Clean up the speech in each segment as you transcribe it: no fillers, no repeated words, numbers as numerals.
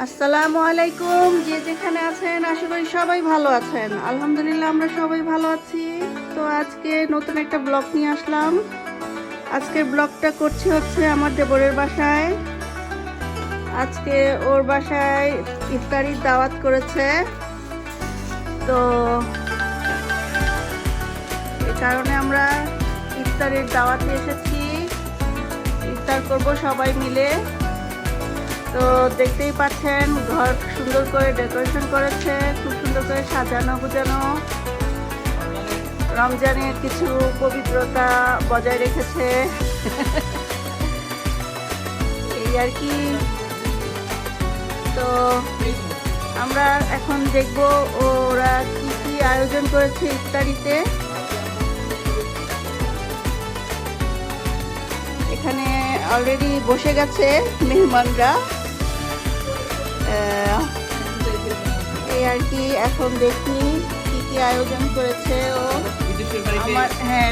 আসসালামু আলাইকুম। যে যেখানে আছেন আশা করি সবাই ভালো আছেন। আলহামদুলিল্লাহ আমরা সবাই ভালো আছি। তো আজকে নতুন একটা ব্লগ নিয়ে আসলাম। আজকের ব্লগটা করছি হচ্ছে আমার দেবরের বাসায়। আজকে ওর বাসায় ইফতারির দাওয়াত করেছে, তো এই কারণে আমরা ইফতারের দাওয়াতে এসেছি। ইফতার করব সবাই মিলে। তো দেখতেই পাচ্ছেন ঘর সুন্দর করে ডেকোরেশন করেছে, খুব সুন্দর করে সাজানো গুজানো। রমজানের কিছু পবিত্রতা বজায় রেখেছে এই আর কি। তো আমরা এখন দেখব ওরা কি কি আয়োজন করেছে ইফতারিতে। এখানে অলরেডি বসে গেছে মেহমানরা, এই আর কি। এখন দেখি কি কি আয়োজন করেছে ও। আমার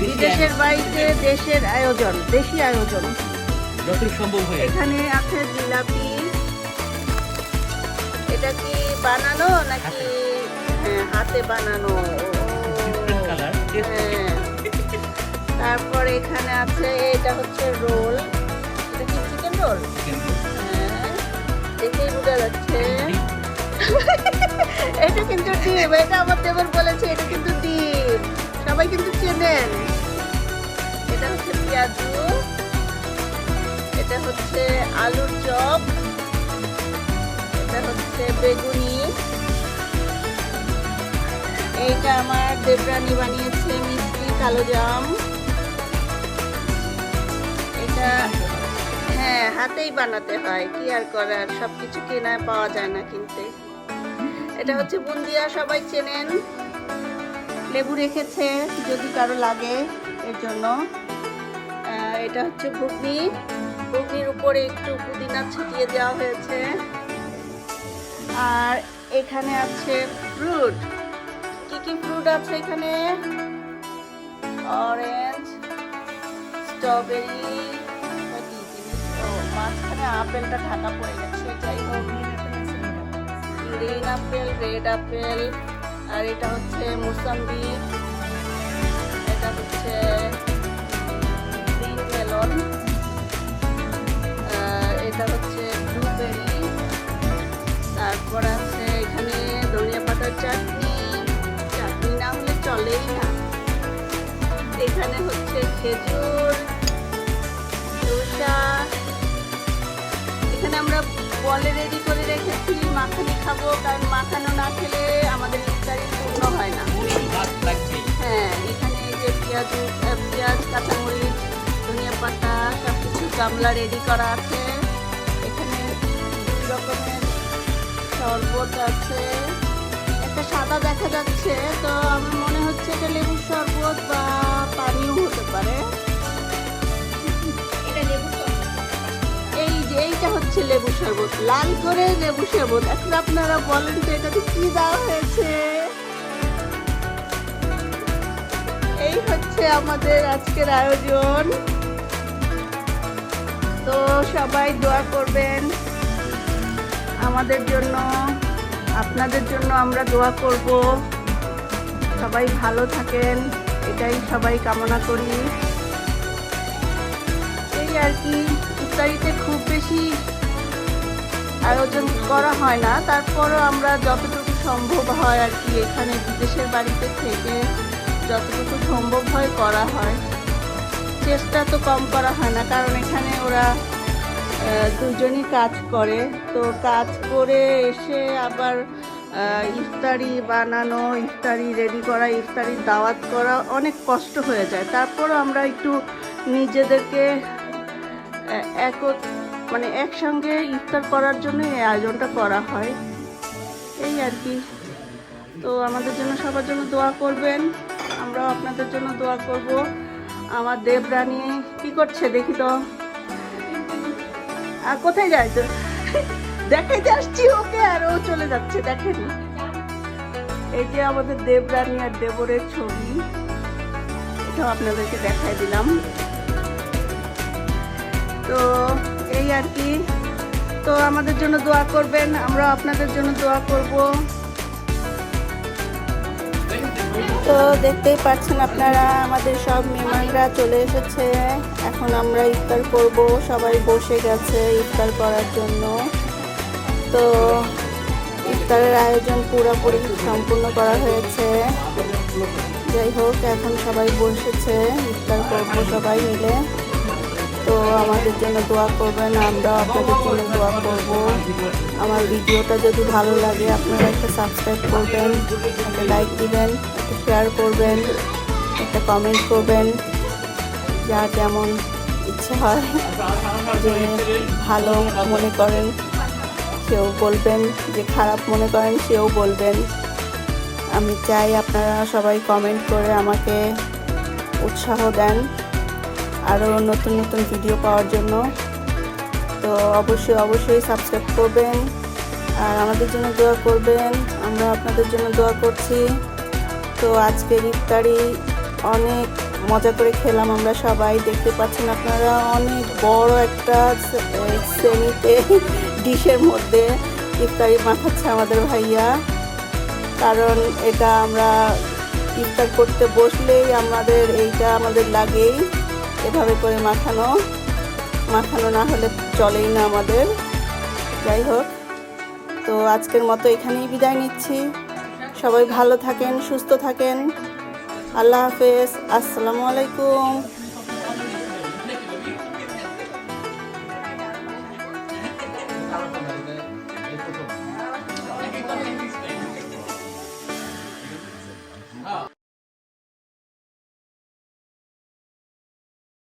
বিদেশের বাড়িতে দেশের আয়োজন, দেশি আয়োজন যতটুকু সম্ভব হয়। এখানে আছে জিলাপি। এটা কি বানানো নাকি? হাতে বানানো। তারপর এখানে আছে, এটা হচ্ছে রোল। এটা কি চিকেন রোল? দেখেই বোঝা যাচ্ছে এটা কিন্তু ডিম। এটা আমার দেবর বলেছে এটা কিন্তু ডিম, সবাই কিন্তু চেনেন। এটা হচ্ছে পেঁয়াজু, এটা হচ্ছে আলুর চপ, এটা হচ্ছে বেগুনি। এইটা আমার দেবরানি বানিয়েছে মিষ্টি কালো জাম। এটা হাতেই বানাতে হয়, কি আর করার, সবকিছু কেনায় পাওয়া যায় না কিনতে। এটা হচ্ছে বুন্দিয়া, সবাই চেনেন। লেবু রেখেছে যদি কারো লাগে এর জন্য। এটা হচ্ছে ঘুগনি, ঘুগনির উপরে একটু পুদিনা ছিটিয়ে দেওয়া হয়েছে। আর এখানে আছে ফ্রুট। কি কি ফ্রুট আছে এখানে? অরেঞ্জ, স্ট্রবেরি, মাঝখানে আপেলটা ঢাকা পড়ে গেছে। যাই হোক, গ্রিন আপেল, রেড আপেল, আর এটা হচ্ছে মুসাম্বি, এটা হচ্ছে গ্রিন মেলন, এটা হচ্ছে ব্লুবেরি। তারপর আছে এখানে ধনিয়া পাতার চাটনি, চাটনি না হলে চলেই না। এখানে হচ্ছে খেজুর, শসা। এখানে আমরা বলে রেডি করে রেখেছি মাখানি খাবো, কারণ মাখানো না খেলে আমাদের ইফতারি পূর্ণ হয় না। এখানে এই যে পেঁয়াজ, কাঁচামরিচ, ধনিয়া পাতা সবকিছু গামলা রেডি করা আছে। এখানে 2 রকমের শরবত আছে। একটা সাদা দেখা যাচ্ছে, তো আমার মনে হচ্ছে এটা লেবুর শরবত বা পানিও হতে পারে। এইটা হচ্ছে লেবু শরবত, লাল করে লেবু শরবত। এখন আপনারা বলেন তো এটাতে কি দেওয়া হয়েছে? এই হচ্ছে আমাদের আজকের আয়োজন। তো সবাই দোয়া করবেন আমাদের জন্য, আপনাদের জন্য আমরা দোয়া করব। সবাই ভালো থাকেন, এটাই সবাই কামনা করি। এই আর কি। ইফতারিতে খুব বেশি আয়োজন করা হয় না, তারপরও আমরা যতটুকু সম্ভব হয় আর কি, এখানে বিদেশের বাড়িতে থেকে যতটুকু সম্ভব হয় করা হয়। চেষ্টা তো কম করা হয় না, কারণ এখানে ওরা দুজনই কাজ করে। তো কাজ করে এসে আবার ইফতারি বানানো, ইফতারি রেডি করা, ইফতারির দাওয়াত করা অনেক কষ্ট হয়ে যায়। তারপরও আমরা একটু নিজেদেরকে একসঙ্গে ইফতার করার জন্য এই আয়োজনটা করা হয়, এই আর কি। তো আমাদের জন্য সবার জন্য দোয়া করবেন, আমরাও আপনাদের জন্য দোয়া করব। আমার দেবরানী কি করছে দেখি তো। আর কোথায় যায় তো? দেখাইতে আসছি ওকে, আর ও চলে যাচ্ছে। দেখেন, এই যে আমাদের দেবরানী আর দেবরের ছবি, এটাও আপনাদেরকে দেখাই দিলাম। তো এই আর কি। তো আমাদের জন্য দোয়া করবেন, আমরা আপনাদের জন্য দোয়া করব। তো দেখতেই পাচ্ছেন আপনারা, আমাদের সব মেহমানরা চলে এসেছে। এখন আমরা ইফতার করব, সবাই বসে গেছে ইফতার করার জন্য। তো ইফতারের আয়োজন পুরোপুরি সম্পূর্ণ করা হয়েছে। যাই হোক, এখন সবাই বসেছে, ইফতার করবো সবাই মিলে। তো আমাদের জন্য দোয়া করবেন, আমরা আপনাদের জন্য দোয়া করব। আমার ভিডিওটা যদি ভালো লাগে আপনারা একটা সাবস্ক্রাইব করবেন, একটা লাইক দিবেন, একটা শেয়ার করবেন, একটা কমেন্ট করবেন, যার যেমন ইচ্ছে হয়। যে ভালো মনে করেন সেও বলবেন, যে খারাপ মনে করেন সেও বলবেন। আমি চাই আপনারা সবাই কমেন্ট করে আমাকে উৎসাহ দেন আরও নতুন নতুন ভিডিও পাওয়ার জন্য। তো অবশ্যই সাবস্ক্রাইব করবেন আর আমাদের জন্য দোয়া করবেন, আমরা আপনাদের জন্য দোয়া করছি। তো আজকের ইফতারি অনেক মজা করে খেলাম আমরা সবাই, দেখতে পাচ্ছেন আপনারা। অনেক বড় একটা শ্রেণীতে ডিশের মধ্যে ইফতারি মাখাচ্ছে আমাদের ভাইয়া, কারণ এটা আমরা ইফতার করতে বসলেই এইটা আমাদের লাগেই, এভাবে করে মাখানো না হলে চলেই না আমাদের। যাই হোক, তো আজকের মতো এখানেই বিদায় নিচ্ছি। সবাই ভালো থাকেন, সুস্থ থাকেন। আল্লাহ হাফেজ, আসসালামু আলাইকুম।